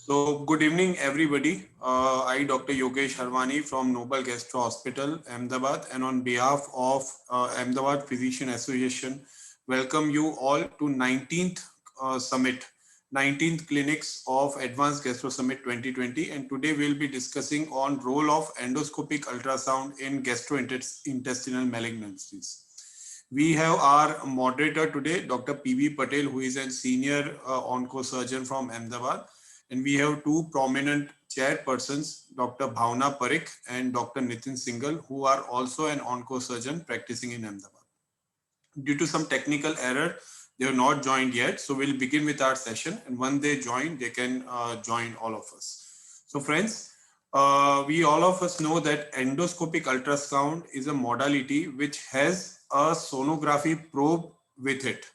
So, good evening, everybody. I, Dr. Yogesh Harwani from Noble Gastro Hospital, Ahmedabad, and on behalf of Ahmedabad Physician Association, welcome you all to 19th Summit, 19th Clinics of Advanced Gastro Summit 2020. And today we'll be discussing on role of endoscopic ultrasound in gastrointestinal malignancies. We have our moderator today, Dr. P.B. Patel, who is a senior oncosurgeon from Ahmedabad. And we have two prominent chairpersons, Dr. Bhavna Parikh and Dr. Nitin Singhal, who are also an oncosurgeon practicing in Ahmedabad. Due to some technical error, they have not joined yet. So we'll begin with our session. And when they join, they can join all of us. So friends, we all of us know that endoscopic ultrasound is a modality which has a sonography probe with it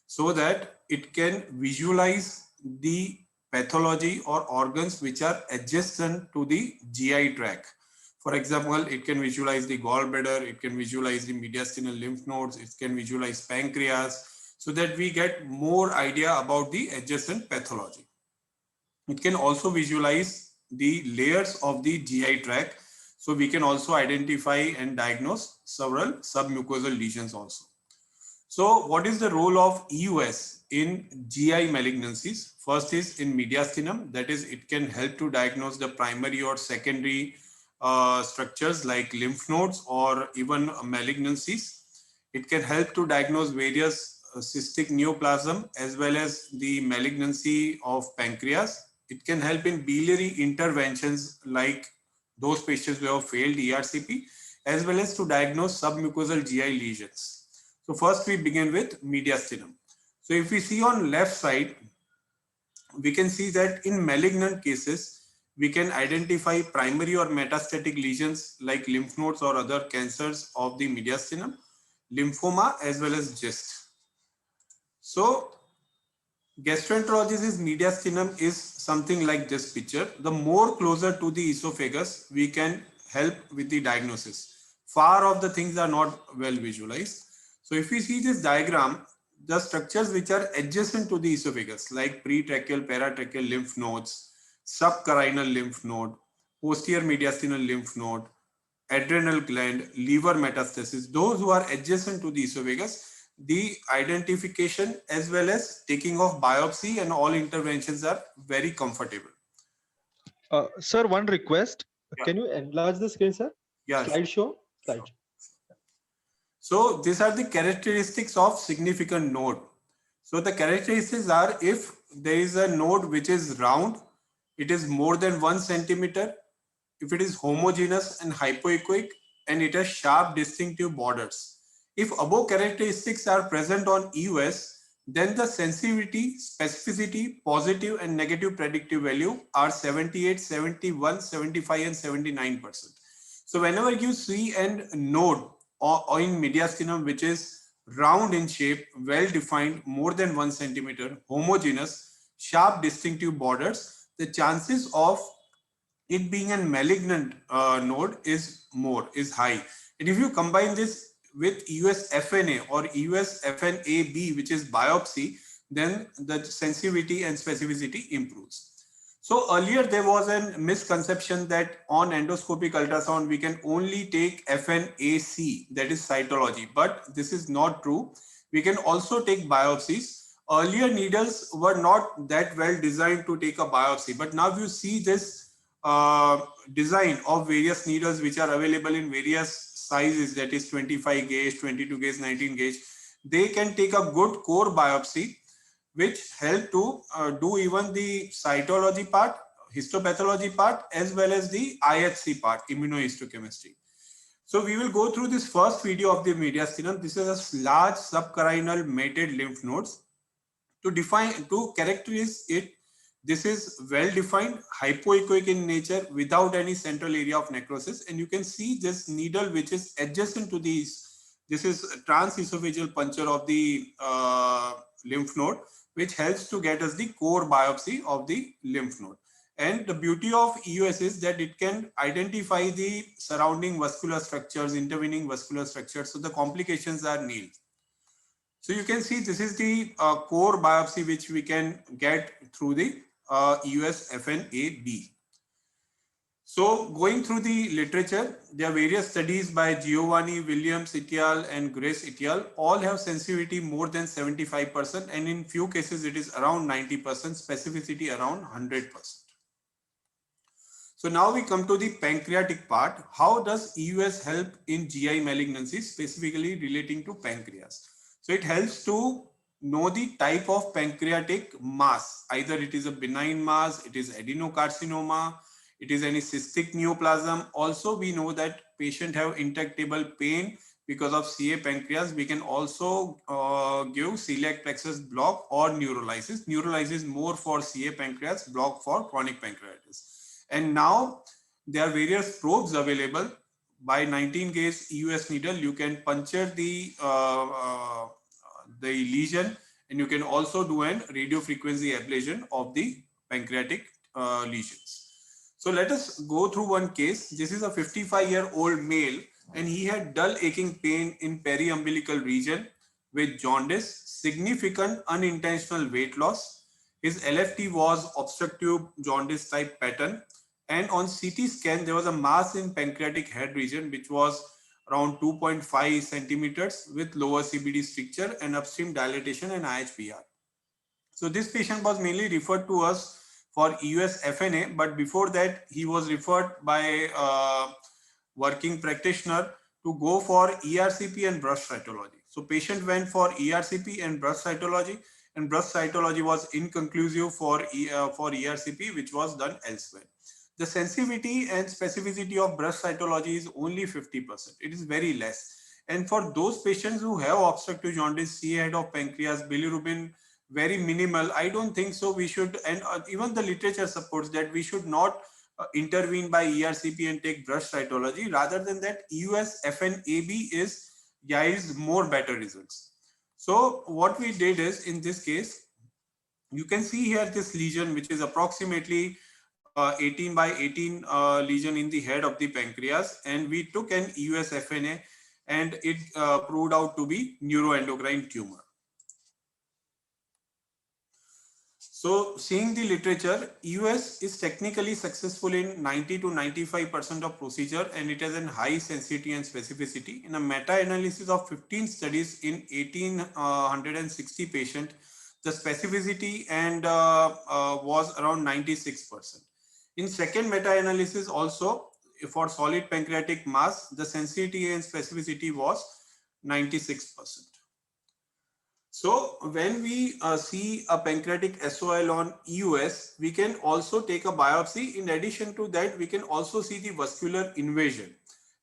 so that it can visualize the pathology or organs which are adjacent to the GI tract. For example, it can visualize the gallbladder, it can visualize the mediastinal lymph nodes, it can visualize pancreas, so that we get more idea about the adjacent pathology. It can also visualize the layers of the GI tract, so we can also identify and diagnose several submucosal lesions also. So what is the role of EUS in GI malignancies? First is in mediastinum, that is it can help to diagnose the primary or secondary structures like lymph nodes or even malignancies. It can help to diagnose various cystic neoplasm as well as the malignancy of pancreas. It can help in biliary interventions like those patients who have failed ERCP, as well as to diagnose submucosal GI lesions. So first we begin with mediastinum. So if we see on left side, we can see that in malignant cases, we can identify primary or metastatic lesions like lymph nodes or other cancers of the mediastinum, lymphoma as well as GIST. So gastroenterologist's mediastinum is something like this picture. The more closer to the esophagus, we can help with the diagnosis. Far off the things are not well visualized. So if we see this diagram, the structures which are adjacent to the esophagus like pretracheal, paratracheal lymph nodes, subcarinal lymph node, posterior mediastinal lymph node, adrenal gland, liver metastasis, those who are adjacent to the esophagus, the identification as well as taking of biopsy and all interventions are very comfortable. Sir, one request. Yeah, Can you enlarge the screen, sir? yeah, sure, Slideshow? sure. Slideshow. So these are the characteristics of significant node. So the characteristics are if there is a node which is round, it is more than 1 centimeter, if it is homogeneous and hypoechoic, and it has sharp distinctive borders. If above characteristics are present on EUS, then the sensitivity, specificity, positive and negative predictive value are 78, 71, 75 and 79%. So whenever you see a node or in mediastinum which is round in shape, well defined, more than 1 centimeter, homogeneous, sharp distinctive borders, the chances of it being a malignant node is high. And if you combine this with EUS-FNA or EUS-FNAB, which is biopsy, then the sensitivity and specificity improves. So earlier there was a misconception that on endoscopic ultrasound we can only take FNAC, that is cytology, but this is not true. We can also take biopsies. Earlier needles were not that well designed to take a biopsy, but now you see this design of various needles which are available in various sizes, that is 25 gauge, 22 gauge, 19 gauge. They can take a good core biopsy which help to do even the cytology part, histopathology part, as well as the IHC part, immunohistochemistry. So we will go through this first video of the mediastinum. This is a large subcarinal mated lymph nodes. To characterize it, this is well defined, hypoechoic in nature without any central area of necrosis. And you can see this needle which is adjacent to these. This is a transesophageal puncture of the lymph node, which helps to get us the core biopsy of the lymph node. And the beauty of EUS is that it can identify the surrounding vascular structures, intervening vascular structures, so the complications are nil. So you can see this is the core biopsy which we can get through the EUS-FNA-B. So going through the literature, there are various studies by Giovanni, Williams et al. And Grace et al. All have sensitivity more than 75%, and in few cases it is around 90%, specificity around 100%. So now we come to the pancreatic part. How does EUS help in GI malignancies, specifically relating to pancreas? So it helps to know the type of pancreatic mass. Either it is a benign mass, it is adenocarcinoma, it is any cystic neoplasm. Also, we know that patient have intractable pain because of CA pancreas. We can also give celiac plexus block or neurolysis. Neurolysis more for CA pancreas, block for chronic pancreatitis. And now there are various probes available. By 19 gauge EUS needle, you can puncture the lesion, and you can also do an radio frequency ablation of the pancreatic lesions. So let us go through one case. This is a 55-year-old male, and he had dull aching pain in periumbilical region with jaundice, significant unintentional weight loss. His LFT was obstructive jaundice type pattern, and on CT scan there was a mass in pancreatic head region which was around 2.5 centimeters with lower CBD stricture and upstream dilatation and IHPR. So this patient was mainly referred to us for EUS-FNA, but before that he was referred by a working practitioner to go for ERCP and brush cytology. So patient went for ERCP and brush cytology, and brush cytology was inconclusive for ERCP, which was done elsewhere. The sensitivity and specificity of brush cytology is only 50%. It is very less. And for those patients who have obstructive jaundice, CA head of pancreas, bilirubin very minimal, I don't think so we should, and even the literature supports that we should not intervene by ERCP and take brush cytology. Rather than that, EUS-FNA-B yields more better results. So what we did is, in this case, you can see here this lesion, which is approximately 18 by 18 lesion in the head of the pancreas, and we took an EUS-FNA, and it proved out to be neuroendocrine tumor. So seeing the literature, EUS is technically successful in 90 to 95% of procedure, and it has a high sensitivity and specificity. In a meta-analysis of 15 studies in 1860 patients, the specificity and was around 96%. In second meta-analysis also, for solid pancreatic mass, the sensitivity and specificity was 96%. So when we see a pancreatic SOL on EUS, we can also take a biopsy. In addition to that, we can also see the vascular invasion,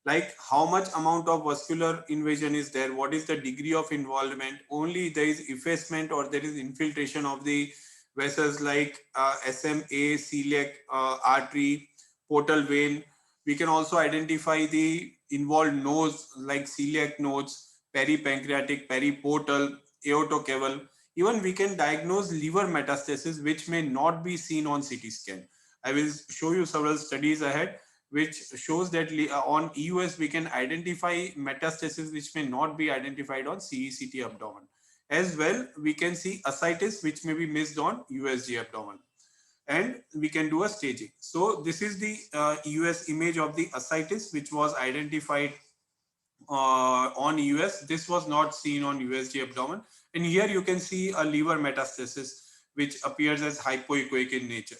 like how much amount of vascular invasion is there, what is the degree of involvement, only there is effacement or there is infiltration of the vessels like SMA, celiac artery, portal vein. We can also identify the involved nodes like celiac nodes, peripancreatic, periportal, aortocaval. Even we can diagnose liver metastasis, which may not be seen on CT scan. I will show you several studies ahead, which shows that on EUS we can identify metastasis which may not be identified on CECT abdomen. As well, we can see ascites which may be missed on USG abdomen, and we can do a staging. So this is the EUS image of the ascites which was identified on EUS. This was not seen on USG abdomen, and here you can see a liver metastasis which appears as hypoechoic in nature.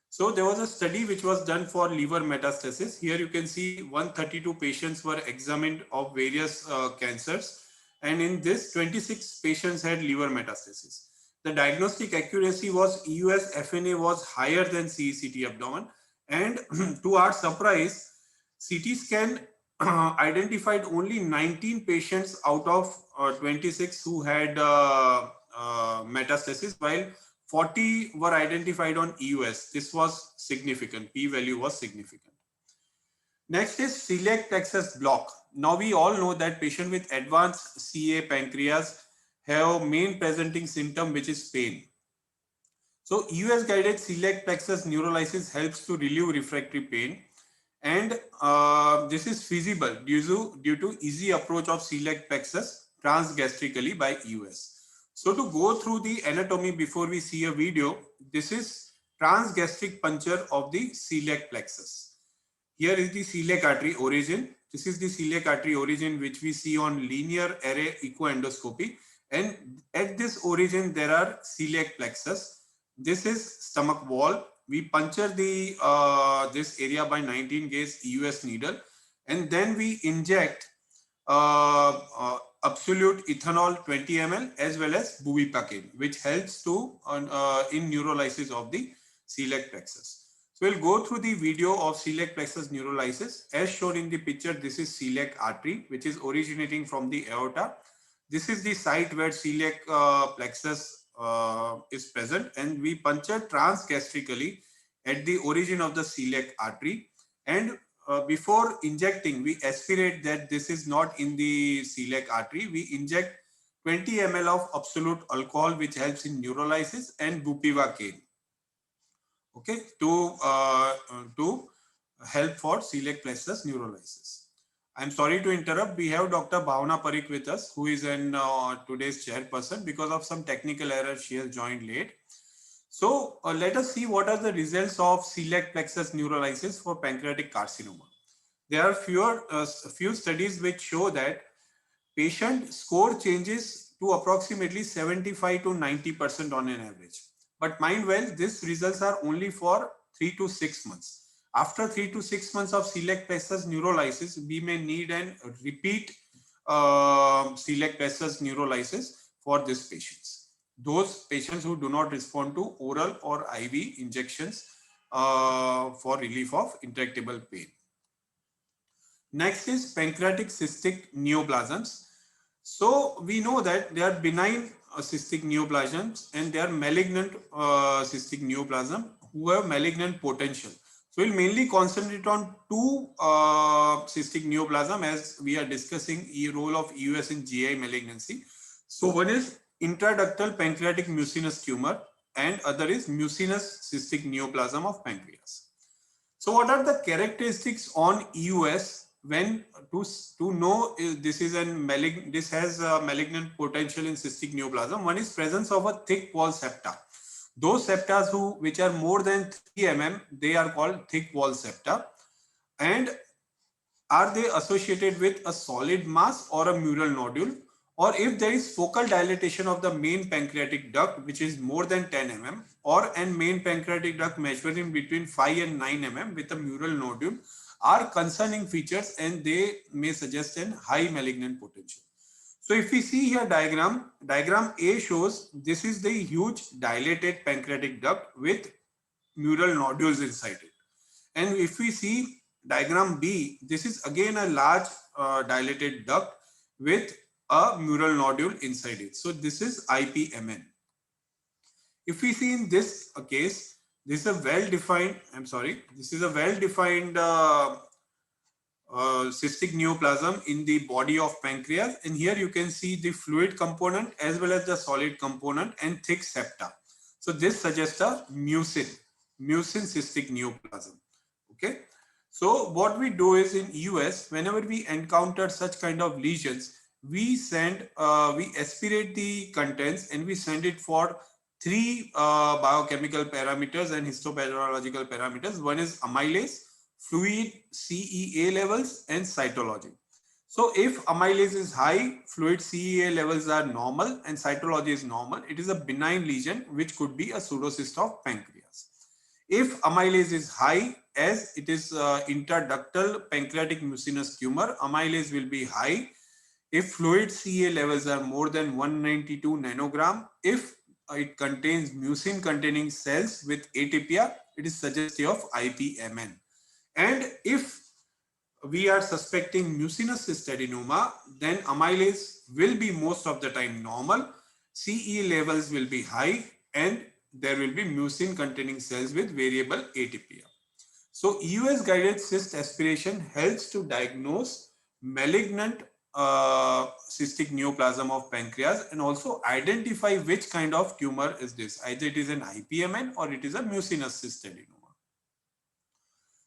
So there was a study which was done for liver metastasis. Here you can see 132 patients were examined of various cancers, and in this 26 patients had liver metastasis. The diagnostic accuracy was EUS-FNA was higher than CECT abdomen, and to our surprise, CT scan identified only 19 patients out of 26 who had metastasis, while 40 were identified on EUS. This was significant. P-value was significant. Next is celiac plexus block. Now we all know that patient with advanced CA pancreas have main presenting symptom, which is pain. So EUS guided celiac plexus neurolysis helps to relieve refractory pain, and this is feasible due to easy approach of celiac plexus transgastrically by EUS. So to go through the anatomy before we see a video, this is transgastric puncture of the celiac plexus. Here is the celiac artery origin. This is the celiac artery origin which we see on linear array echoendoscopy. And at this origin, there are celiac plexus. This is stomach wall. We puncture the this area by 19 gauge EUS needle, and then we inject absolute ethanol 20 ml as well as bupivacaine, which helps to in neurolysis of the celiac plexus. So we'll go through the video of celiac plexus neurolysis. As shown in the picture, this is celiac artery, which is originating from the aorta. This is the site where celiac plexus is present, and we puncture transgastrically at the origin of the celiac artery. And before injecting, we aspirate that this is not in the celiac artery. We inject 20 ml of absolute alcohol, which helps in neurolysis, and bupivacaine, okay, to help for celiac plexus neurolysis. I'm sorry to interrupt. We have Dr. Bhavna Parikh with us, who is in today's chairperson. Because of some technical error, she has joined late. So let us see what are the results of celiac plexus neurolysis for pancreatic carcinoma. There are few studies which show that patient score changes to approximately 75 to 90% on an average. But mind well, these results are only for 3 to 6 months. After 3 to 6 months of celiac plexus neurolysis, we may need an repeat celiac plexus neurolysis for these patients. Those patients who do not respond to oral or IV injections for relief of intractable pain. Next is pancreatic cystic neoplasms. So we know that they are benign cystic neoplasms and they are malignant cystic neoplasm who have malignant potential. So we'll mainly concentrate on two cystic neoplasm as we are discussing the role of EUS in GI malignancy. So one is intraductal pancreatic mucinous tumor and other is mucinous cystic neoplasm of pancreas. So what are the characteristics on EUS when to know this is this has a malignant potential in cystic neoplasm? One is presence of a thick wall septa. Those septa which are more than 3 mm, they are called thick wall septa. And are they associated with a solid mass or a mural nodule? Or if there is focal dilatation of the main pancreatic duct, which is more than 10 mm, or an main pancreatic duct measuring between 5 and 9 mm with a mural nodule, are concerning features and they may suggest a high malignant potential. So if we see here diagram A shows this is the huge dilated pancreatic duct with mural nodules inside it. And if we see diagram B, this is again a large dilated duct with a mural nodule inside it. So this is IPMN. If we see in this case, this is a well-defined, cystic neoplasm in the body of pancreas. And here you can see the fluid component as well as the solid component and thick septa. So this suggests a mucin cystic neoplasm. Okay. So what we do is in US, whenever we encounter such kind of lesions, we aspirate the contents and we send it for three biochemical parameters and histopathological parameters. One is amylase, fluid CEA levels, and cytology. So if amylase is high, fluid CEA levels are normal and cytology is normal, it is a benign lesion which could be a pseudocyst of pancreas. If amylase is high, as it is intraductal pancreatic mucinous tumor, amylase will be high. If fluid CA levels are more than 192 nanogram, if it contains mucin containing cells with atypia, it is suggestive of IPMN. And if we are suspecting mucinous cystadenoma, then amylase will be most of the time normal, CE levels will be high, and there will be mucin containing cells with variable atypia. So EUS guided cyst aspiration helps to diagnose malignant cystic neoplasm of pancreas and also identify which kind of tumor is this. Either it is an IPMN or it is a mucinous cystadenoma.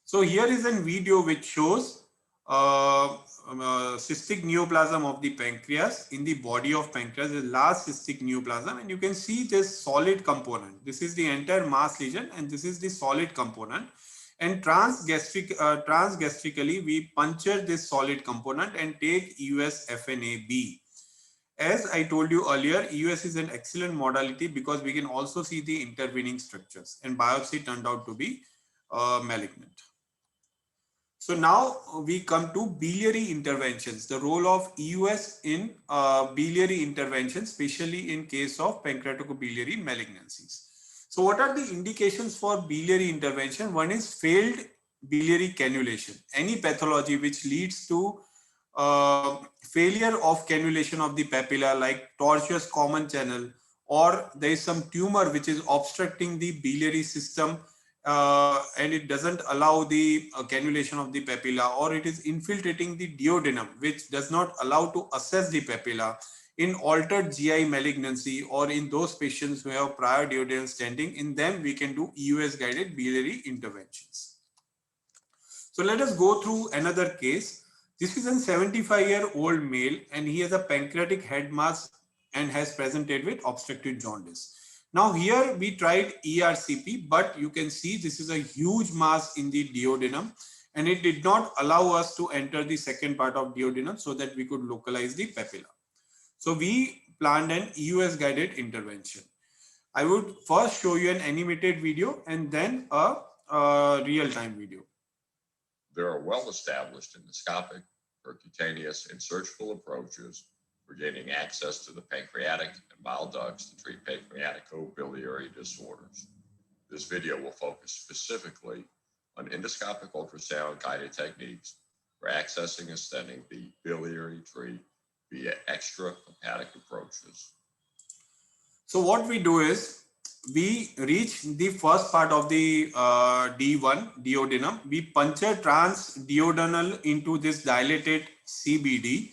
So here is a video which shows cystic neoplasm of the pancreas in the body of pancreas, is large cystic neoplasm, and you can see this solid component. This is the entire mass lesion, and this is the solid component. And transgastrically, we puncture this solid component and take EUS FNAB. As I told you earlier, EUS is an excellent modality because we can also see the intervening structures, and biopsy turned out to be malignant. So now we come to biliary interventions, the role of EUS in biliary interventions, especially in case of pancreaticobiliary malignancies. So what are the indications for biliary intervention? One is failed biliary cannulation, any pathology which leads to failure of cannulation of the papilla, like tortuous common channel, or there is some tumor which is obstructing the biliary system and it doesn't allow the cannulation of the papilla, or it is infiltrating the duodenum, which does not allow to assess the papilla. In altered GI malignancy, or in those patients who have prior duodenal stenting, in them we can do EUS guided biliary interventions. So let us go through another case. This is a 75-year-old male, and he has a pancreatic head mass and has presented with obstructive jaundice. Now here we tried ERCP, but you can see this is a huge mass in the duodenum, and it did not allow us to enter the second part of duodenum so that we could localize the papilla. So we planned an EUS guided intervention. I would first show you an animated video and then a real-time video. There are well-established endoscopic, percutaneous, and surgical approaches for gaining access to the pancreatic and bile ducts to treat pancreaticobiliary disorders. This video will focus specifically on endoscopic ultrasound-guided techniques for accessing and stenting the biliary tree via extrahepatic approaches. So what we do is, we reach the first part of the D1, duodenum. We puncture transduodenal into this dilated CBD.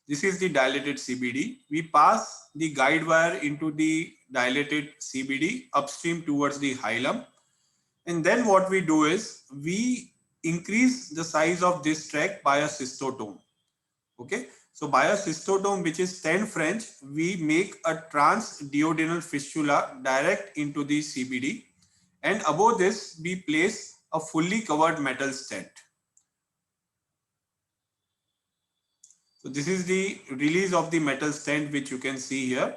This is the dilated CBD. We pass the guide wire into the dilated CBD upstream towards the hilum. And then what we do is, we increase the size of this tract by a cystotome. Okay. So by a cystotome, which is 10 French, we make a transduodenal fistula direct into the CBD, and above this we place a fully covered metal stent. So this is the release of the metal stent, which you can see here.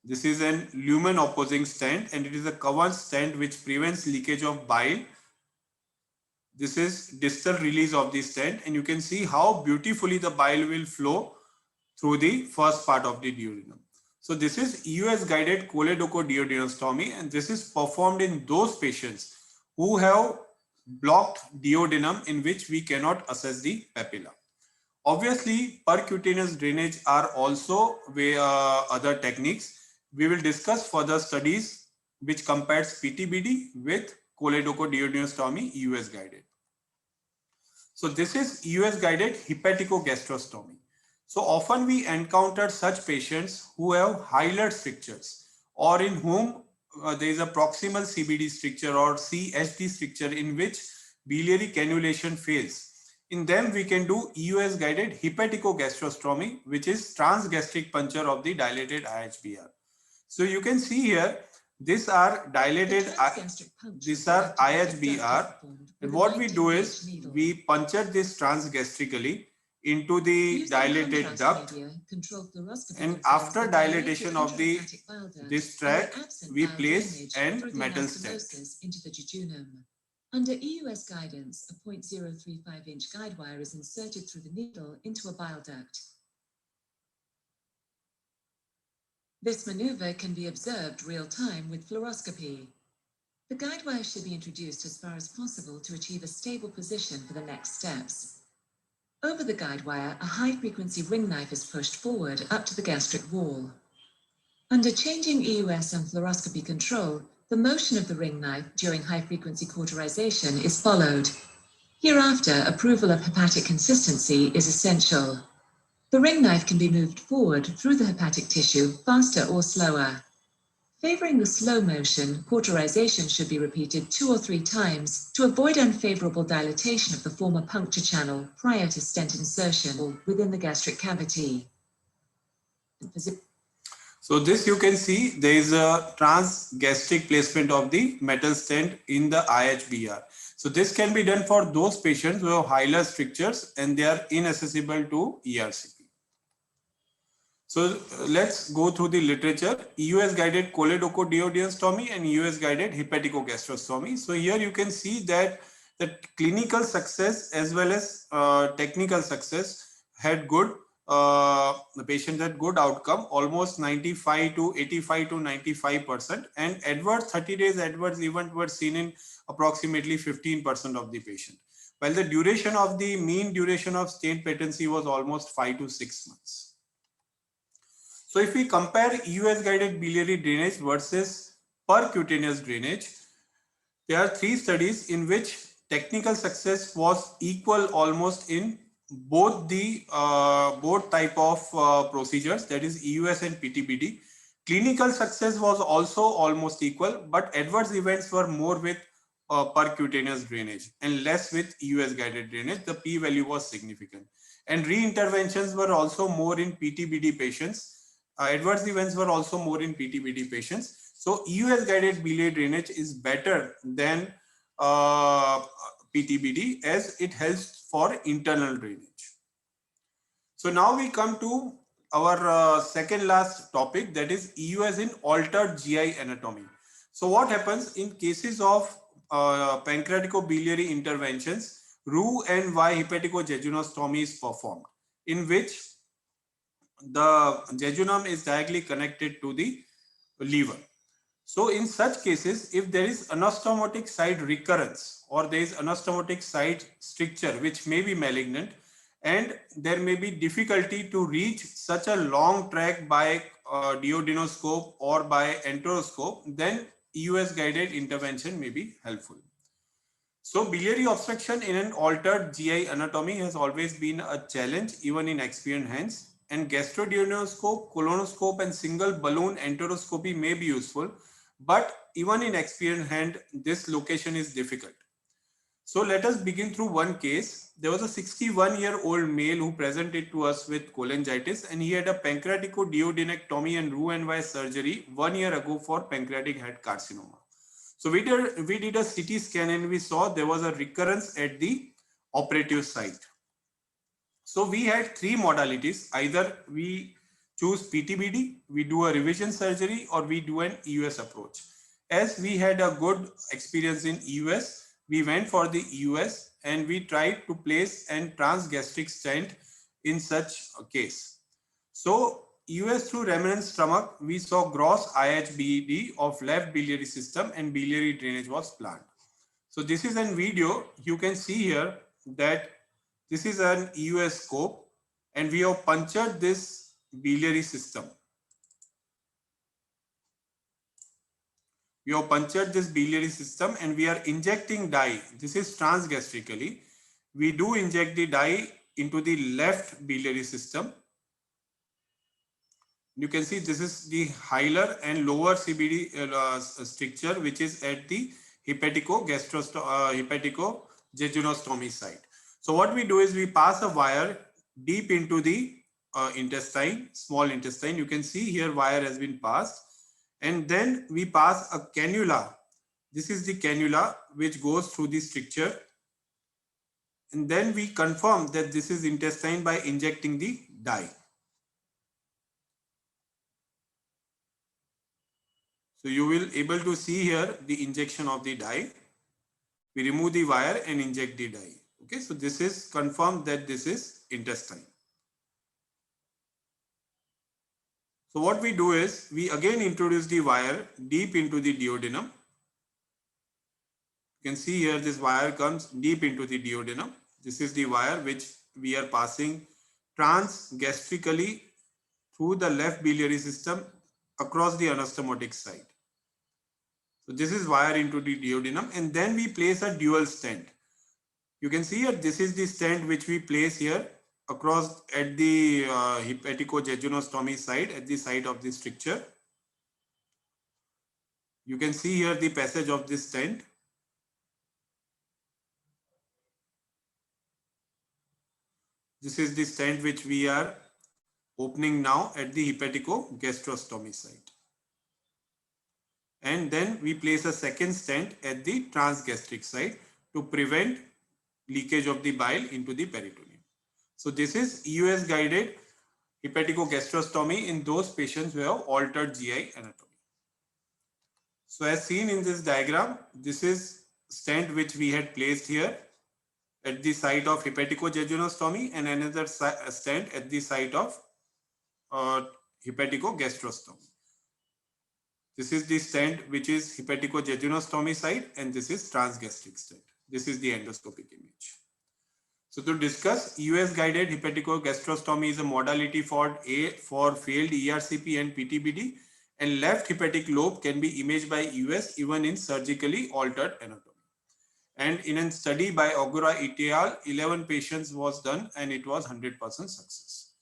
This is an lumen opposing stent, and it is a covered stent which prevents leakage of bile. This is distal release of the stent, and you can see how beautifully the bile will flow through the first part of the duodenum. So this is EUS guided choledochoduodenostomy, and this is performed in those patients who have blocked duodenum in which we cannot assess the papilla. Obviously, percutaneous drainage are also other techniques. We will discuss further studies which compares PTBD with choledochoduodenostomy EUS guided. So this is EUS guided hepaticogastrostomy. So often we encounter such patients who have hilar strictures, or in whom there is a proximal CBD stricture or CHD stricture in which biliary cannulation fails. In them we can do EUS guided hepaticogastrostomy, which is transgastric puncture of the dilated IHBR. So you can see here, these are dilated, these are IHBR, and what we do is, we puncture this transgastrically into the dilated duct, and after dilatation of this tract, we place an metal stent. Under EUS guidance, a 0.035-inch guide wire is inserted through the needle into a bile duct. This maneuver can be observed real-time with fluoroscopy. The guide wire should be introduced as far as possible to achieve a stable position for the next steps. Over the guide wire, a high-frequency ring knife is pushed forward up to the gastric wall. Under changing EUS and fluoroscopy control, the motion of the ring knife during high-frequency cauterization is followed. Hereafter, approval of hepatic consistency is essential. The ring knife can be moved forward through the hepatic tissue faster or slower. Favoring the slow motion, cauterization should be repeated 2 or 3 times to avoid unfavorable dilatation of the former puncture channel prior to stent insertion or within the gastric cavity. So this you can see there is a transgastric placement of the metal stent in the IHBR. So this can be done for those patients who have hilar strictures and they are inaccessible to ERCP. So let's go through the literature. EUS guided choledochoduodeostomy and EUS guided hepaticogastrostomy. So here you can see that the clinical success as well as technical success had good. The patient had good outcome, almost 95 to 85 to 95%, and adverse 30 days adverse event were seen in approximately 15% of the patient, while the duration of the mean duration of stent patency was almost 5 to 6 months. So if we compare EUS guided biliary drainage versus percutaneous drainage, there are 3 studies in which technical success was equal almost in both the both type of procedures, that is EUS and PTBD. Clinical success was also almost equal, but adverse events were more with percutaneous drainage and less with EUS guided drainage. The p value was significant, and re-interventions were also more in PTBD patients. Adverse events were also more in PTBD patients. So EUS guided biliary drainage is better than PTBD as it helps for internal drainage. So now we come to our second last topic, that is EUS in altered GI anatomy. So what happens in cases of pancreaticobiliary interventions, Roux-en-Y hepaticojejunostomy is performed, in which the jejunum is directly connected to the liver. So in such cases, if there is anastomotic site recurrence or there is anastomotic site stricture which may be malignant, and there may be difficulty to reach such a long tract by duodenoscope or by enteroscope, then EUS guided intervention may be helpful. So biliary obstruction in an altered GI anatomy has always been a challenge even in experienced hands, and gastroduodenoscope, colonoscope and single balloon enteroscopy may be useful, but even in experienced hand, this location is difficult. So let us begin through one case. There was a 61-year-old male who presented to us with cholangitis, and he had a pancreaticoduodenectomy and Roux-en-Y surgery 1 year ago for pancreatic head carcinoma. So we did a CT scan and we saw there was a recurrence at the operative site. So we had 3 modalities. Either we choose PTBD, we do a revision surgery, or we do an EUS approach. As we had a good experience in EUS, we went for the EUS and we tried to place an transgastric stent in such a case. So EUS through remnant stomach, we saw gross IHBD of left biliary system and biliary drainage was planned. So this is a video. You can see here that this is an EUS scope and we have punctured this biliary system. We have punctured this biliary system and we are injecting dye. This is transgastrically. We do inject the dye into the left biliary system. You can see this is the hilar and lower CBD stricture, which is at the hepaticojejunostomy site. So what we do is we pass a wire deep into the intestine, small intestine. You can see here wire has been passed, and then we pass a cannula. This is the cannula which goes through the stricture, and then we confirm that this is intestine by injecting the dye. So you will able to see here the injection of the dye. We remove the wire and inject the dye. Okay, so this is confirmed that this is intestine. So what we do is we again introduce the wire deep into the duodenum. You can see here this wire comes deep into the duodenum. This is the wire which we are passing transgastrically through the left biliary system across the anastomotic site. So this is wire into the duodenum, and then we place a dual stent. You can see here this is the stent which we place here across at the hepaticojejunostomy site, at the site of the stricture. You can see here the passage of this stent. This is the stent which we are opening now at the hepaticogastrostomy site. And then we place a second stent at the transgastric site to prevent leakage of the bile into the peritoneum. So this is EUS guided hepaticogastrostomy in those patients who have altered GI anatomy. So as seen in this diagram, this is stent which we had placed here at the site of hepaticojejunostomy and another stent at the site of hepaticogastrostomy. This is the stent which is hepaticojejunostomy site, and this is transgastric stent. This is the endoscopic image. So to discuss, EUS guided hepaticogastrostomy is a modality for failed ERCP and PTBD, and left hepatic lobe can be imaged by EUS even in surgically altered anatomy. And in a study by Ogura et al., 11 patients was done and it was 100% success.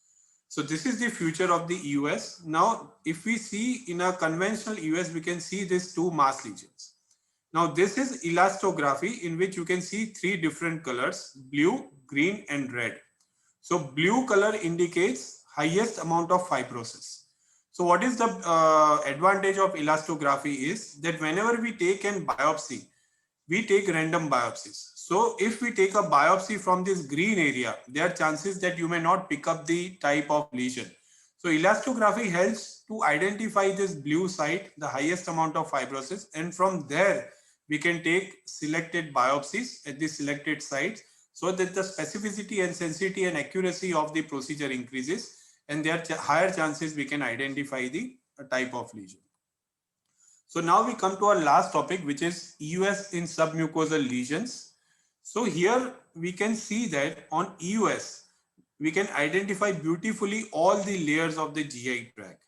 So this is the future of the EUS. Now, if we see in a conventional EUS, we can see these two mass lesions. Now, this is elastography in which you can see three different colors: blue, green, and red. So blue color indicates highest amount of fibrosis. So what is the advantage of elastography is that whenever we take an biopsy, we take random biopsies. So if we take a biopsy from this green area, there are chances that you may not pick up the type of lesion. So elastography helps to identify this blue site, the highest amount of fibrosis, and from there we can take selected biopsies at the selected sites so that the specificity and sensitivity and accuracy of the procedure increases, and there are higher chances we can identify the type of lesion. So now we come to our last topic, which is EUS in submucosal lesions. So here we can see that on EUS, we can identify beautifully all the layers of the GI tract.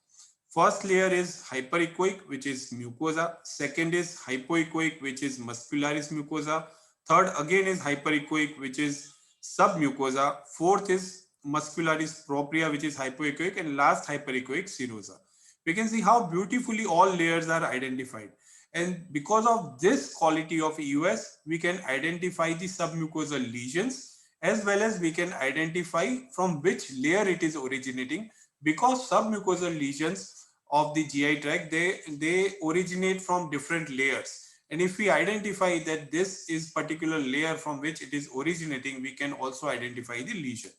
First layer is hyperechoic, which is mucosa. Second is hypoechoic, which is muscularis mucosa. Third again is hyperechoic, which is submucosa. Fourth is muscularis propria, which is hypoechoic, and last hyperechoic serosa. We can see how beautifully all layers are identified. And because of this quality of EUS, we can identify the submucosal lesions, as well as we can identify from which layer it is originating, because submucosal lesions of the GI tract, they originate from different layers. And if we identify that this is particular layer from which it is originating, we can also identify the lesion.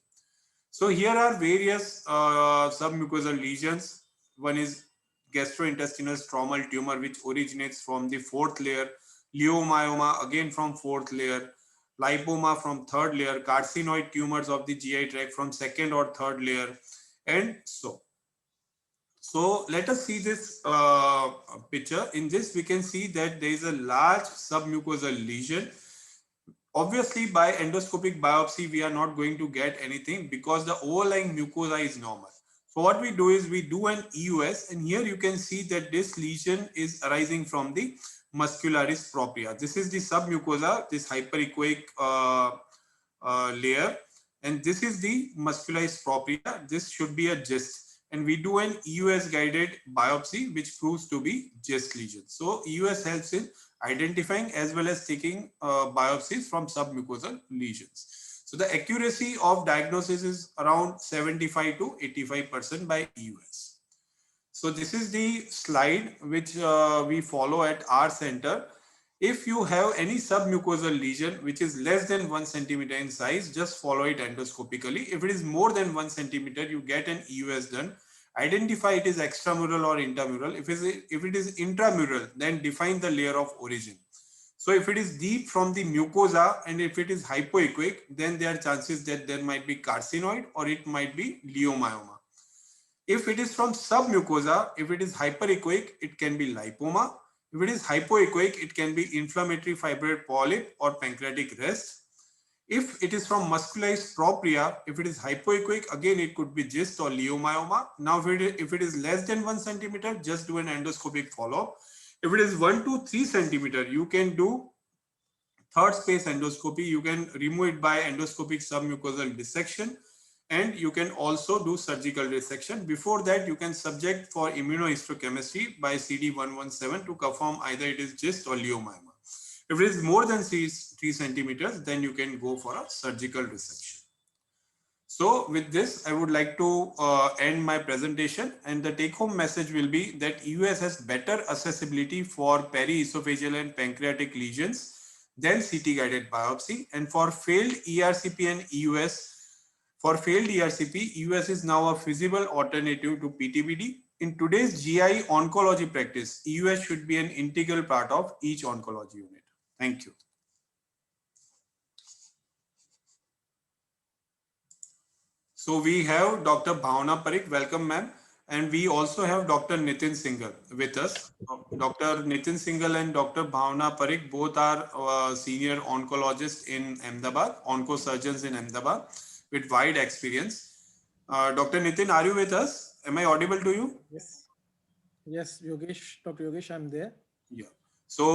So here are various submucosal lesions. One is gastrointestinal stromal tumor, which originates from the fourth layer, leiomyoma again from fourth layer, lipoma from third layer, carcinoid tumors of the GI tract from second or third layer, and so. So let us see this picture. In this, we can see that there is a large submucosal lesion. Obviously, by endoscopic biopsy, we are not going to get anything because the overlying mucosa is normal. So what we do is we do an EUS, and here you can see that this lesion is arising from the muscularis propria. This is the submucosa, this hyperechoic layer, and this is the muscularis propria. This should be a GIST. And we do an EUS guided biopsy, which proves to be GIST lesion. So EUS helps in identifying as well as taking biopsies from submucosal lesions. So the accuracy of diagnosis is around 75 to 85% by EUS. So this is the slide which we follow at our center. If you have any submucosal lesion which is less than 1 centimeter in size, just follow it endoscopically. If it is more than 1 centimeter, you get an EUS done. Identify it is extramural or intramural. If it is intramural, then define the layer of origin. So if it is deep from the mucosa and if it is hypoechoic, then there are chances that there might be carcinoid or it might be leiomyoma. If it is from submucosa, if it is hyperechoic, it can be lipoma. If it is hypoechoic, it can be inflammatory fibroid polyp or pancreatic rest. If it is from muscularis propria, if it is hypoechoic, again it could be GIST or leiomyoma. Now if it is less than 1 centimeter, just do an endoscopic follow-up. If it is 1 to 3 centimeter, you can do third space endoscopy. You can remove it by endoscopic submucosal dissection. and you can also do surgical resection. Before that, you can subject for immunohistochemistry by CD117 to confirm either it is GIST or leiomyoma. If it is more than 3 centimeters, then you can go for a surgical resection. So with this, I would like to end my presentation, and the take-home message will be that EUS has better accessibility for periesophageal and pancreatic lesions than CT-guided biopsy, and for failed ERCP and EUS, for failed ERCP, EUS is now a feasible alternative to PTBD. In today's GI oncology practice, EUS should be an integral part of each oncology unit. Thank you. So we have Dr. Bhavna Parikh, welcome ma'am. And we also have Dr. Nitin Singhal with us. Dr. Nitin Singhal and Dr. Bhavna Parikh both are senior oncologists in Ahmedabad, oncosurgeons in Ahmedabad with wide experience. Dr. Nitin, are you with us? Am I audible to you? Yes. Yes, Yogesh, Dr. Yogesh, I'm there. Yeah. So,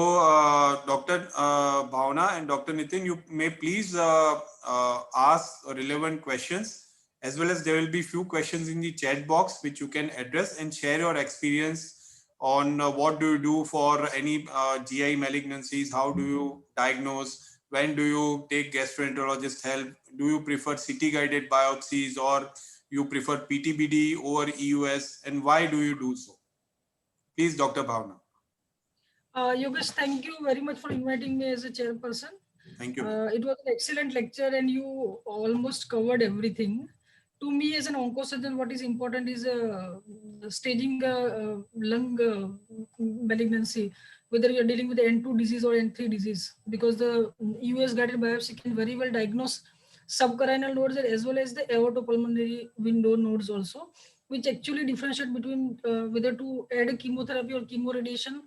Dr. Bhavna and Dr. Nitin, you may please ask relevant questions, as well as there will be few questions in the chat box which you can address and share your experience on what do you do for any GI malignancies, how do you diagnose, when do you take gastroenterologist help, do you prefer CT guided biopsies or you prefer PTBD over EUS, and why do you do so? Please, Dr. Bhavna. Yogesh, thank you very much for inviting me as a chairperson. Thank you. It was an excellent lecture and you almost covered everything. To me as an oncosurgeon, what is important is staging lung malignancy, whether you're dealing with the N2 disease or N3 disease, because the US guided biopsy can very well diagnose subcarinal nodes as well as the aortopulmonary window nodes also, which actually differentiate between whether to add chemotherapy or chemoradiation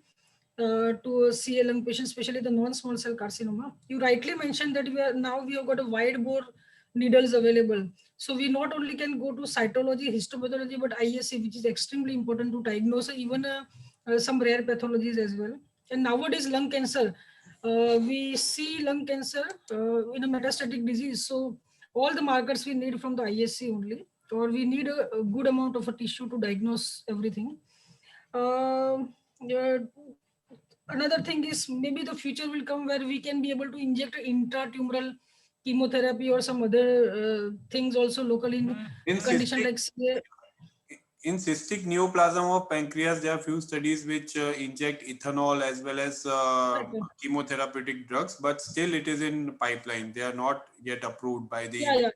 to CA lung patients, especially the non-small cell carcinoma. You rightly mentioned that we have got a wide bore needles available. So we not only can go to cytology, histopathology, but ISC, which is extremely important to diagnose even some rare pathologies as well. And nowadays lung cancer, we see lung cancer in a metastatic disease. So all the markers we need from the ISC only, or we need a good amount of a tissue to diagnose everything. Yeah, another thing is maybe the future will come where we can be able to inject intratumoral chemotherapy or some other things also locally in condition like CA. In cystic neoplasm of pancreas, there are few studies which inject ethanol as well as chemotherapeutic drugs, but still it is in pipeline. They are not yet approved by the. Yeah,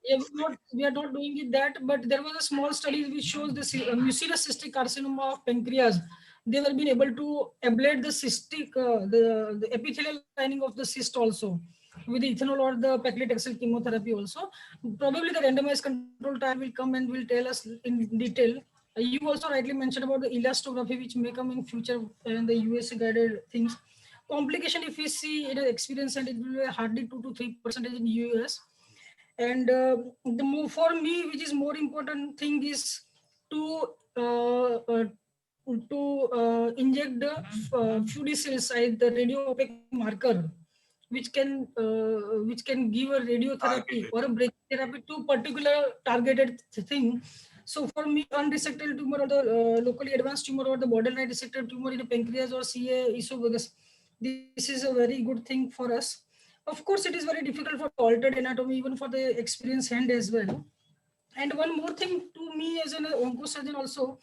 we are not doing it that, but there was a small study which shows the mucinous cystic carcinoma of pancreas. They were being able to ablate the cystic, the epithelial lining of the cyst also with the ethanol or the paclitaxel chemotherapy also. Probably the randomized control trial will come and will tell us in detail. You also rightly mentioned about the elastography, which may come in future and the US guided things. Complication, if we see it experience, and it will be hardly 2 to 3% in US. And the more for me, which is more important thing is to inject the fluorescein, the radio opaque marker, which can give a radiotherapy or a brachytherapy to particular targeted thing. So for me, unresectable tumor or the locally advanced tumor or the borderline resected tumor in the pancreas or CA esophagus, this is a very good thing for us. Of course, it is very difficult for altered anatomy, even for the experienced hand as well. And one more thing to me as an oncosurgeon also,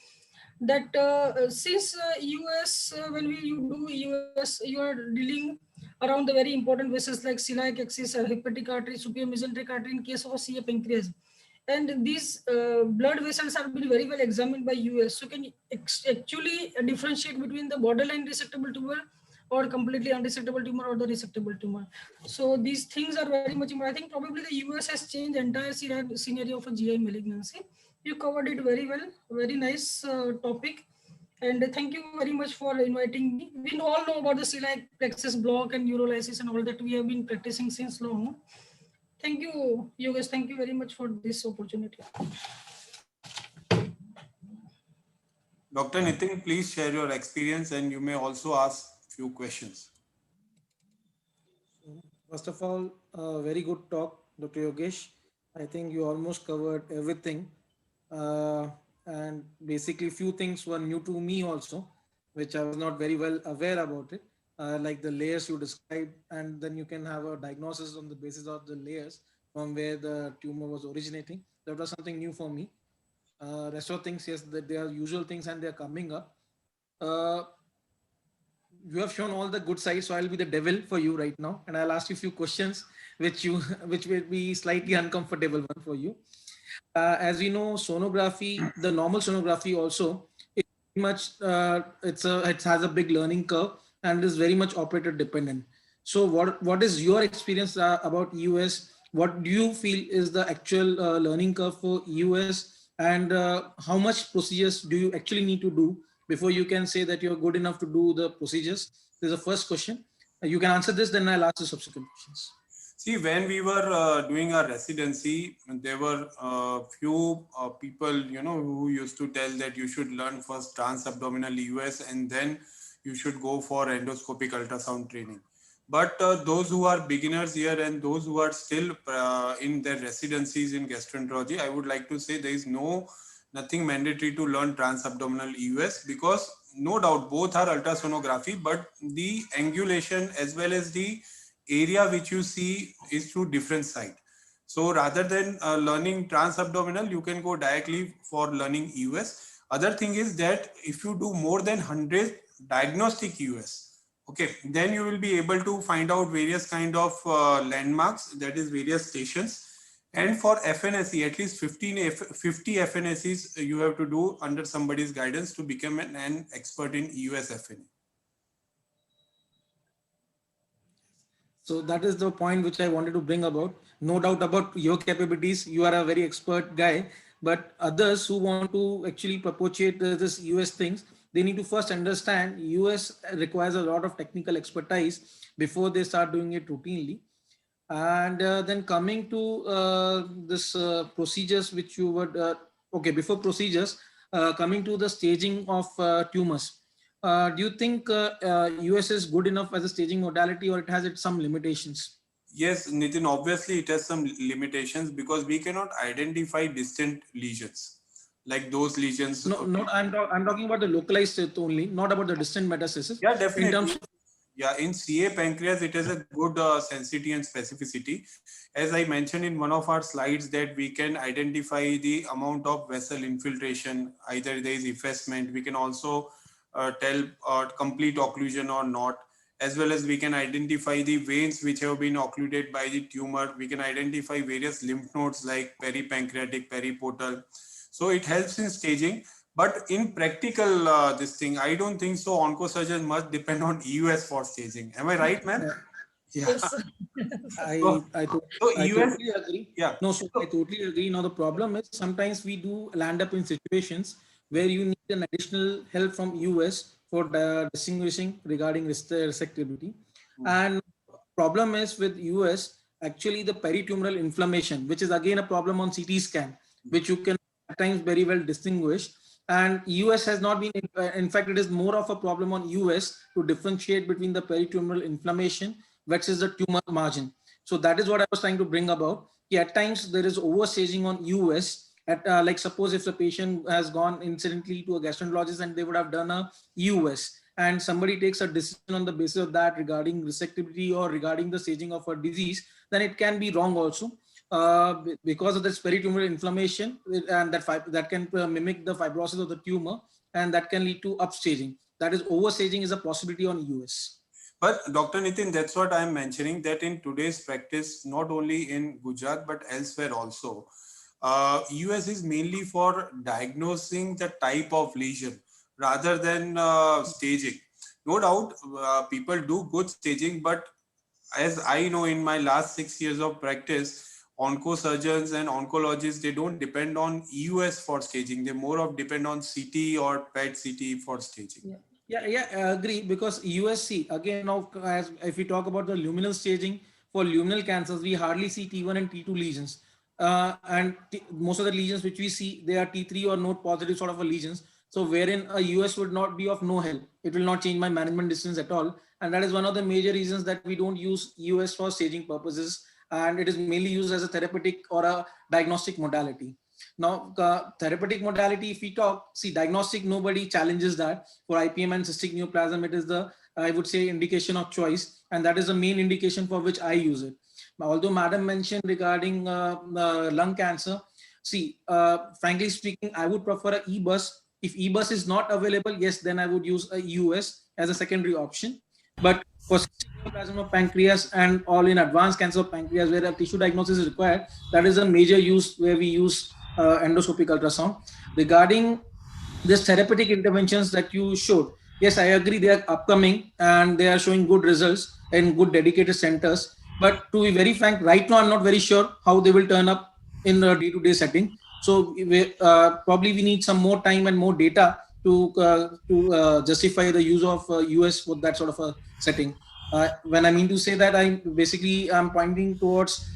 that since US, when you do US, you are dealing around the very important vessels like celiac axis, hepatic artery, superior mesenteric artery in case of a CA pancreas. And these blood vessels are being very well examined by US. So can actually differentiate between the borderline resectable tumor or completely unresectable tumor or the resectable tumor. So these things are very much important. I think probably the US has changed the entire scenario of a GI malignancy. You covered it very well, very nice topic. And thank you very much for inviting me. We all know about the celiac plexus block and neurolysis and all that we have been practicing since long. Thank you, Yogesh. Thank you very much for this opportunity. Dr. Nitin, please share your experience and you may also ask few questions. First of all, very good talk, Dr. Yogesh. I think you almost covered everything. And basically, few things were new to me also, which I was not very well aware about it. Like the layers you described, and then you can have a diagnosis on the basis of the layers from where the tumor was originating. That was something new for me. Rest of things, yes, that they are usual things and they are coming up. Uh, you have shown all the good sides, so I'll be the devil for you right now, and I'll ask you a few questions, which you which will be slightly uncomfortable one for you. As we know, sonography, the normal sonography also, is very much it has a big learning curve and is very much operator dependent. So, what is your experience about US? What do you feel is the actual learning curve for US, and how much procedures do you actually need to do before you can say that you're good enough to do the procedures? This is the first question. You can answer this, then I'll ask the subsequent questions. See, when we were doing our residency, there were few people, who used to tell that you should learn first transabdominal EUS and then you should go for endoscopic ultrasound training. But those who are beginners here and those who are still in their residencies in gastroenterology, I would like to say there is nothing mandatory to learn transabdominal EUS, because no doubt both are ultrasonography, but the angulation as well as the area which you see is through different side. So rather than learning transabdominal, you can go directly for learning EUS. Other thing is that if you do more than 100 diagnostic EUS, okay, then you will be able to find out various kind of landmarks, that is various stations. And for FNSE, at least 50 FNSEs you have to do under somebody's guidance to become an expert in EUS FNA. So that is the point which I wanted to bring about. No doubt about your capabilities. You are a very expert guy, but others who want to actually propagate this US things, they need to first understand US requires a lot of technical expertise before they start doing it routinely. And then coming to this procedures which you would, okay, before procedures, coming to the staging of tumors. Do you think US is good enough as a staging modality, or it has its some limitations? Yes, Nitin, obviously it has some limitations because we cannot identify distant lesions like those lesions. No, not I'm talking about the localized only, not about the distant metastasis. Yeah, In definitely. terms of, Yeah, in CA pancreas, it has a good sensitivity and specificity. As I mentioned in one of our slides, that we can identify the amount of vessel infiltration, either there is effacement, we can also tell complete occlusion or not, as well as we can identify the veins which have been occluded by the tumor. We can identify various lymph nodes like peripancreatic, periportal. So it helps in staging. But in practical, this thing, I don't think so. Oncosurgeon must depend on EUS for staging. Am I right, man? Yeah. Yes, sir. I EUS, totally agree. yeah. No, so I totally agree. Now the problem is sometimes we do land up in situations where you need an additional help from US for distinguishing regarding resectability. And problem is with US, actually the peritumoral inflammation, which is again a problem on CT scan, which you can at times very well distinguish. And US has not been, in fact, it is more of a problem on US to differentiate between the peritumoral inflammation versus the tumor margin. So that is what I was trying to bring about. Yeah, at times there is overstaging on US. At, like suppose if the patient has gone incidentally to a gastroenterologist and they would have done a US, and somebody takes a decision on the basis of that regarding resectability or regarding the staging of a disease, then it can be wrong also. Because of this peritumoral inflammation, and that can mimic the fibrosis of the tumor, and that can lead to upstaging. That is, overstaging is a possibility on US. But Dr. Nitin, that's what I'm mentioning, that in today's practice, not only in Gujarat, but elsewhere also, EUS is mainly for diagnosing the type of lesion rather than staging. No doubt, people do good staging, but as I know in my last 6 years of practice, oncosurgeons and oncologists, they don't depend on EUS for staging. They more of depend on CT or PET CT for staging. Yeah, I agree, because USC again, now as if we talk about the luminal staging for luminal cancers, we hardly see T1 and T2 lesions, and most of the lesions which we see, they are T3 or node positive sort of a lesions. So wherein a US would not be of no help, it will not change my management distance at all, and that is one of the major reasons that we don't use US for staging purposes. and it is mainly used as a therapeutic or a diagnostic modality. Now, therapeutic modality, if we talk, see, diagnostic, nobody challenges that. For IPM and cystic neoplasm, it is the, I would say, indication of choice, and that is the main indication for which I use it. Although Madam mentioned regarding lung cancer, see, frankly speaking, I would prefer a E-bus. If E-bus is not available, yes, then I would use a EUS as a secondary option. But for cystic neoplasm of pancreas and all in advanced cancer of pancreas where a tissue diagnosis is required, that is a major use where we use endoscopic ultrasound. Regarding this therapeutic interventions that you showed, yes, I agree, they are upcoming and they are showing good results in good dedicated centers. But to be very frank, right now I'm not very sure how they will turn up in a day-to-day setting. So probably we need some more time and more data to justify the use of US for that sort of a setting. When I mean to say that, I'm pointing towards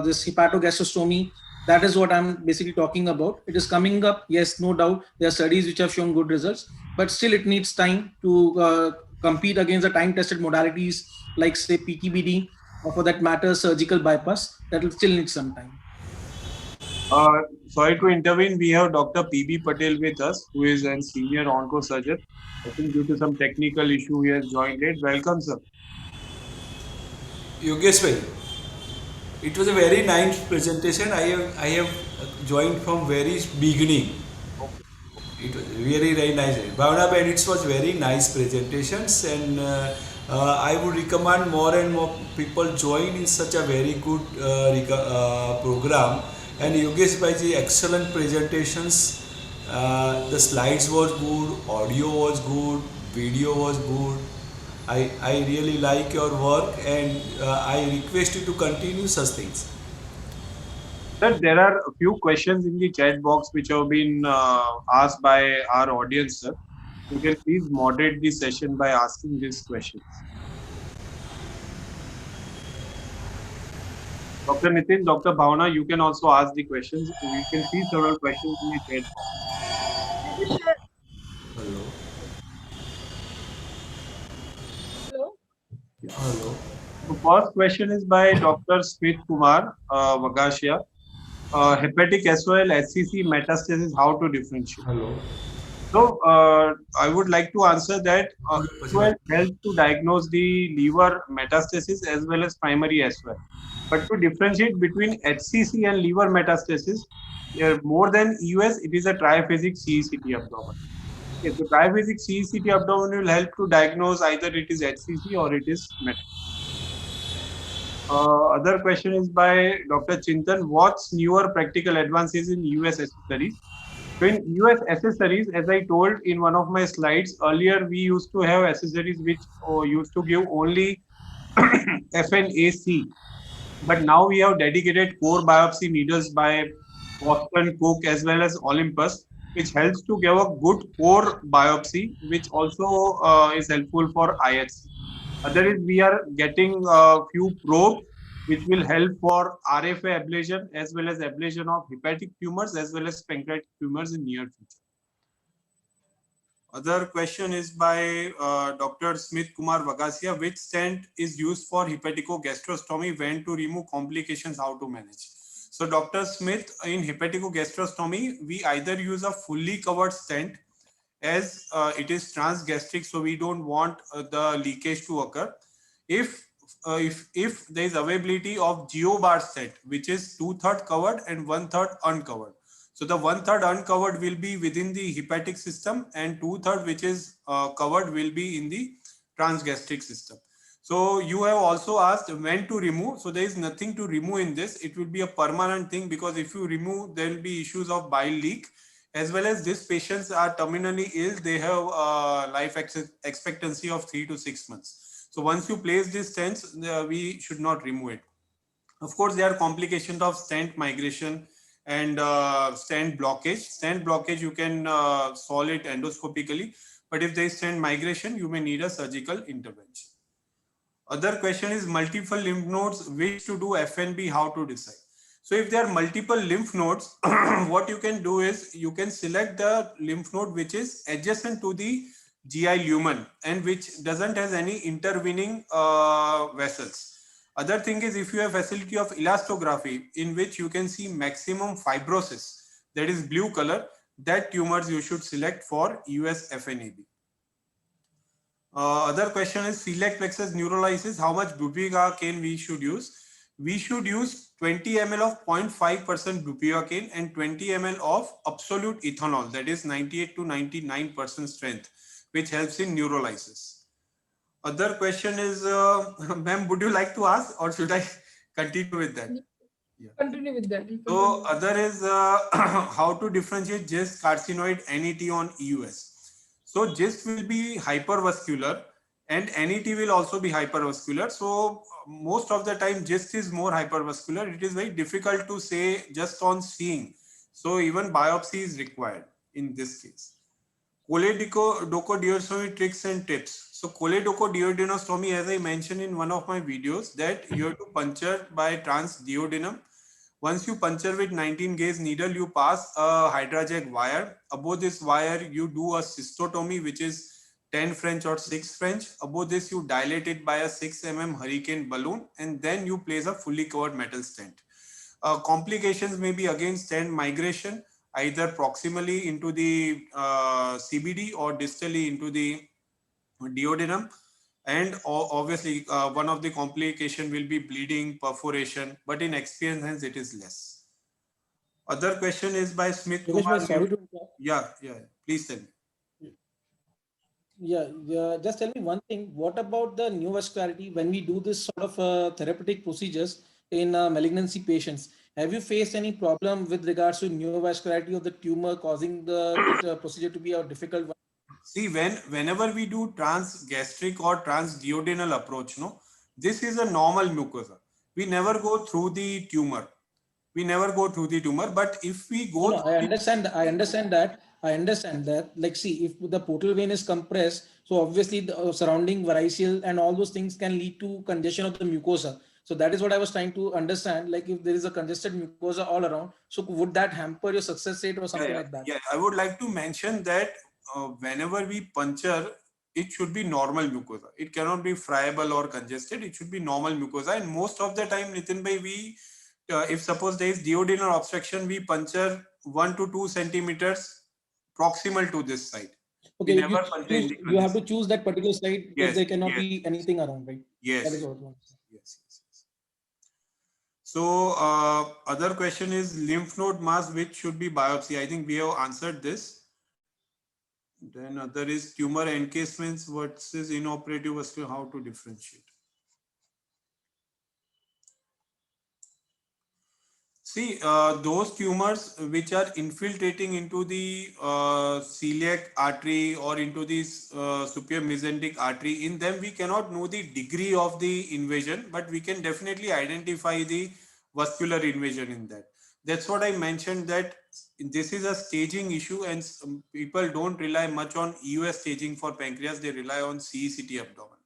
this hepatogastrostomy. That is what I'm basically talking about. It is coming up, yes, no doubt. There are studies which have shown good results, but still it needs time to compete against the time-tested modalities like, say, PTBD, or for that matter, surgical bypass. That will still need some time. Sorry to intervene. We have Dr. PB Patel with us, who is a senior oncosurgeon. I think due to some technical issue, he has joined late. Welcome, sir. Yogesh bhai, it was a very nice presentation. I have joined from very beginning. It was very very nice. Bhavna Ben, it was very nice presentations, and I would recommend more and more people join in such a very good program. And Yogesh bhai, excellent presentations. The slides was good, audio was good, video was good. I really like your work, and I request you to continue such things. Sir, there are a few questions in the chat box which have been asked by our audience, sir. You can please moderate the session by asking these questions. Dr. Nitin, Dr. Bhavna, you can also ask the questions. We can see several questions in the chat box. Hello. Hello. Hello. The first question is by Dr. Smith Kumar Vagasia. Hepatic SOL, HCC, metastasis, how to differentiate? Hello. So, I would like to answer that SOL helps to diagnose the liver metastasis as well as primary SOL. But to differentiate between HCC and liver metastasis, more than EUS, it is a triphasic CECT abdomen. Okay, so triphasic CECT abdomen will help to diagnose either it is HCC or it is metastasis. Other question is by Dr. Chintan. What's newer practical advances in US accessories? So in US accessories, as I told in one of my slides earlier, we used to have accessories which used to give only FNAC. But now we have dedicated core biopsy needles by Boston, Cook, as well as Olympus, which helps to give a good core biopsy, which also is helpful for IHC. Other is we are getting a few probes which will help for RFA ablation as well as ablation of hepatic tumors as well as pancreatic tumors in near future. Other question is by Dr. Smith Kumar Vagasia. Which stent is used for hepaticogastrostomy? When to remove complications? How to manage? So Dr. Smith, in hepaticogastrostomy, we either use a fully covered stent as it is transgastric, so we don't want the leakage to occur. If there is availability of GeoBar stent, which is 2/3 covered and 1/3 uncovered. So the 1/3 uncovered will be within the hepatic system, and 2/3 which is covered will be in the transgastric system. So you have also asked when to remove. So there is nothing to remove in this. It will be a permanent thing, because if you remove, there will be issues of bile leak. As well as these patients are terminally ill, they have life expectancy of 3 to 6 months. So once you place these stents, we should not remove it. Of course, there are complications of stent migration and stent blockage. Stent blockage, you can solve it endoscopically, but if there is stent migration, you may need a surgical intervention. Other question is multiple lymph nodes, which to do FNB, how to decide? So if there are multiple lymph nodes, what you can do is you can select the lymph node which is adjacent to the GI lumen and which doesn't has any intervening vessels. Other thing is if you have facility of elastography in which you can see maximum fibrosis, that is blue color, that tumors you should select for USFNAB. Other question is celiac plexus neurolysis. How much bupivacaine we should use? We should use 20 ml of 0.5% bupivacaine and 20 ml of absolute ethanol, that is 98 to 99% strength, which helps in neurolysis. Other question is, ma'am, would you like to ask or should I continue with that? Continue with that. You So continue. other is how to differentiate GIST, carcinoid, NET on EUS. So GIST will be hypervascular and NET will also be hypervascular. So most of the time GIST is more hypervascular. It is very difficult to say just on seeing. So even biopsy is required in this case. Choledocodiostomie tricks and tips. So choledocodiostoma, as I mentioned in one of my videos, that you have to puncture by transduodenum. Once you puncture with 19 gauge needle, you pass a Hydraject wire. Above this wire, you do a cystotomy, which is 10 French or 6 French. Above this, you dilate it by a 6 mm hurricane balloon, and then you place a fully covered metal stent. Complications may be again stent migration, either proximally into the CBD or distally into the duodenum. And obviously, one of the complication will be bleeding, perforation, but in experience, hence it is less. Other question is by Smith Yogesh Kumar. bhai, sorry to interrupt. Yeah, please tell me. Yeah, just tell me one thing. What about the neovascularity when we do this sort of therapeutic procedures in malignancy patients? Have you faced any problem with regards to neovascularity of the tumor causing the procedure to be a difficult one? See, whenever we do transgastric or transduodenal approach, no, this is a normal mucosa. We never go through the tumor. But if we go No, through I understand. I understand that. Like, see, if the portal vein is compressed, so obviously the surrounding variceal and all those things can lead to congestion of the mucosa. So that is what I was trying to understand. Like, if there is a congested mucosa all around, so would that hamper your success rate or something like that? I would like to mention that whenever we puncture, it should be normal mucosa. It cannot be friable or congested. It should be normal mucosa. And most of the time, Nitin bhai, if suppose there is duodenal obstruction, we puncture 1 to 2 centimeters proximal to this side. Okay, We never puncture in the you have to congested. choose that particular side if Yes, there cannot yes, be anything around, right? Yes. That is what I want to say. Yes. So other question is lymph node mass, which should be biopsy. I think we have answered this. Then other is tumor encasements versus inoperative vascular, how to differentiate. See, those tumors which are infiltrating into the celiac artery or into the superior mesenteric artery, in them we cannot know the degree of the invasion, but we can definitely identify the vascular invasion in that. That's what I mentioned, that this is a staging issue, and people don't rely much on EUS staging for pancreas. They rely on CECT abdomen.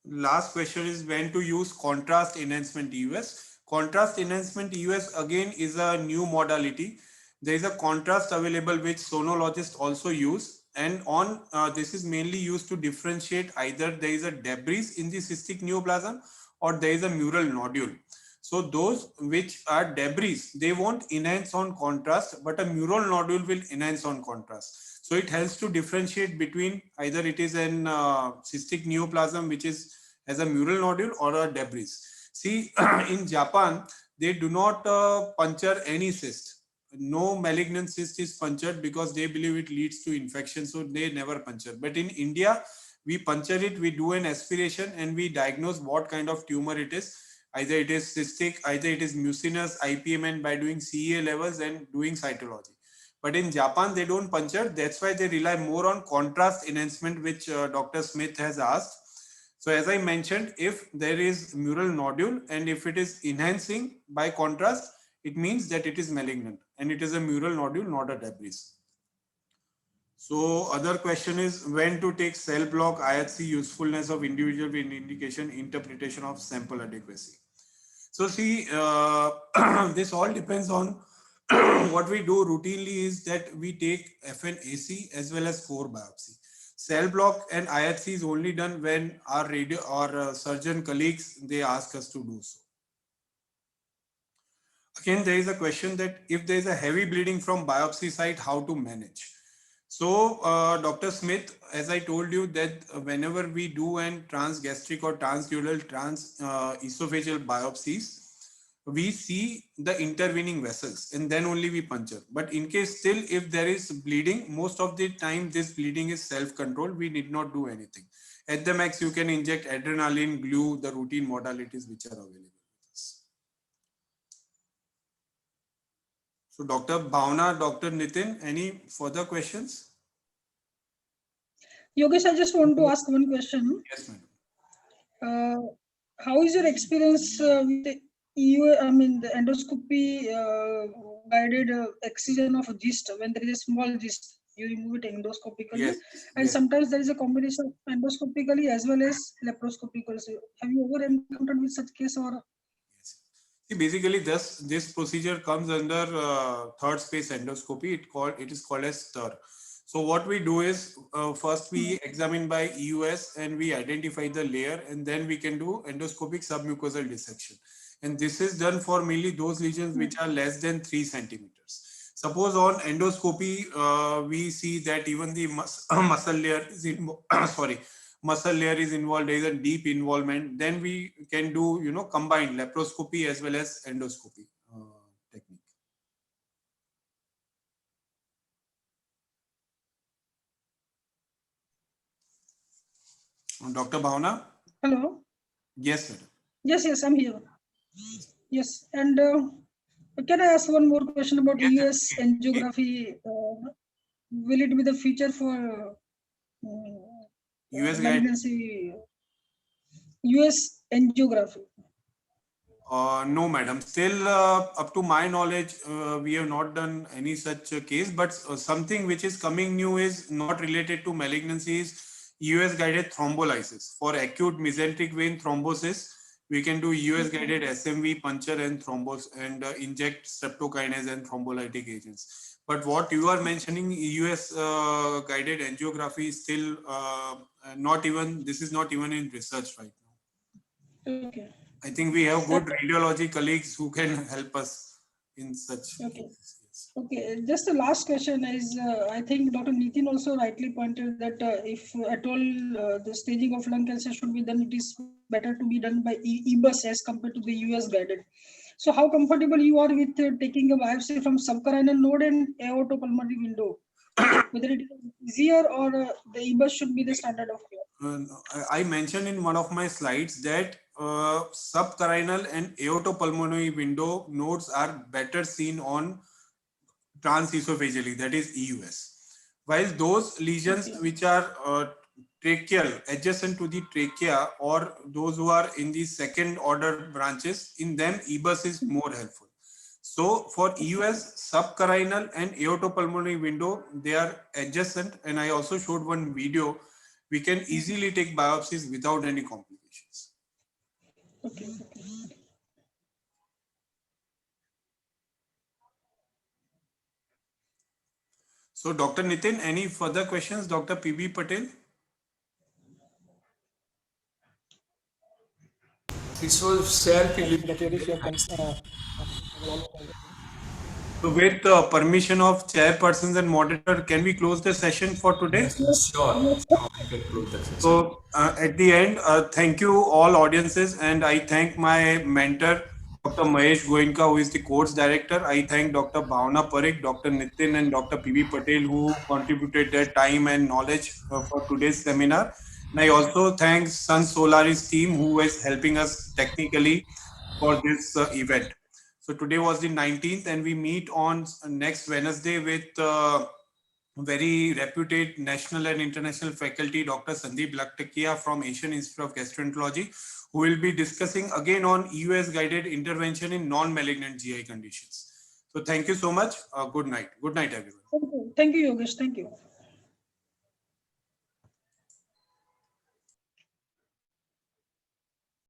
Last question is when to use contrast enhancement EUS. Contrast enhancement EUS again is a new modality. There is a contrast available which sonologists also use, and on this is mainly used to differentiate either there is a debris in the cystic neoplasm or there is a mural nodule. So those which are debris, they won't enhance on contrast, but a mural nodule will enhance on contrast. So it helps to differentiate between either it is an cystic neoplasm which is as a mural nodule or a debris. See, in Japan, they do not puncture any cyst. No malignant cyst is punctured because they believe it leads to infection, so they never puncture. But in India, we puncture it, we do an aspiration, and we diagnose what kind of tumor it is. Either it is cystic, either it is mucinous, IPMN, by doing CEA levels and doing cytology. But in Japan, they don't puncture. That's why they rely more on contrast enhancement, which Dr. Smith has asked. So as I mentioned, if there is mural nodule and if it is enhancing by contrast, it means that it is malignant and it is a mural nodule, not a debris. So other question is when to take cell block, IHC, usefulness of individual indication, interpretation of sample adequacy. So see, this all depends on what we do routinely is that we take FNAC as well as core biopsy. cell block and IHC is only done when our radio or surgeon colleagues, they ask us to do so. Again, there is a question that if there is a heavy bleeding from biopsy site, how to manage? So, Dr. Smith, as I told you that whenever we do an transgastric or transdural esophageal biopsies, we see the intervening vessels and then only we puncture. But in case still if there is bleeding, most of the time this bleeding is self-controlled. We need not do anything. At the max, you can inject adrenaline, glue, the routine modalities which are available. So Dr. Bhavna, Dr. Nitin, any further questions? Yogesh, I just want to ask one question. Yes, madam. How is your experience with the the endoscopy guided excision of gist when there is a small gist? You remove it endoscopically, Yes, and yes. sometimes there is a combination of endoscopically as well as laparoscopically. So have you ever encountered with such case or? See, basically, this procedure comes under third space endoscopy. It is called as STIR. So what we do is first we examine by EUS and we identify the layer, and then we can do endoscopic submucosal dissection. And this is done for mainly those lesions which are less than 3 centimeters. Suppose on endoscopy, we see that even the muscle layer is muscle layer is involved, there is a deep involvement, then we can do, combined laparoscopy as well as endoscopy technique. Dr. Bhavna? Hello. Yes, madam. Yes, I'm here. Yes, and can I ask one more question about Yes, US angiography? Will it be the future for US guide? malignancy? US angiography. No, madam. Still, up to my knowledge, we have not done any such case. But something which is coming new is not related to malignancies. US guided thrombolysis for acute mesenteric vein thrombosis. We can do US guided SMV puncture and inject streptokinase and thrombolytic agents. But what you are mentioning, US guided angiography, is still not even. This is not even in research right now. Okay. I think we have good radiology colleagues who can help us in such cases. Yes. Okay, just the last question is, I think Dr. Nitin also rightly pointed that if at all the staging of lung cancer should be done, it is better to be done by EBUS as compared to the US guided. So how comfortable you are with taking a biopsy from subcarinal node and aortopulmonary window? Whether it is easier or the EBUS should be the standard of care? I mentioned in one of my slides that subcarinal and aortopulmonary window nodes are better seen on transesophageally, that is EUS. While those lesions which are tracheal, adjacent to the trachea, or those who are in the second order branches, in them EBUS is more helpful. So for EUS, subcarinal and aortopulmonary window, they are adjacent, and I also showed one video. We can easily take biopsies without any complications. Okay. So Dr. Nitin, any further questions? Dr. PB Patel? This was So with permission of chairpersons and moderator, can we close the session for today? Sure, you can close the session. So at the end, thank you all audiences, and I thank my mentor, Dr. Mahesh Goenka, who is the course director. I thank Dr. Bhavna Parikh, Dr. Nitin, and Dr. PB Patel, who contributed their time and knowledge for today's seminar. And I also thank Sun Solaris team, who is helping us technically for this event. So today was the 19th, and we meet on next Wednesday with very reputed national and international faculty, Dr. Sandeep Laktakia from Asian Institute of Gastroenterology, who will be discussing again on EUS guided intervention in non-malignant GI conditions. So thank you so much. Good night. Good night, everyone. Thank you, Yogesh. Thank you.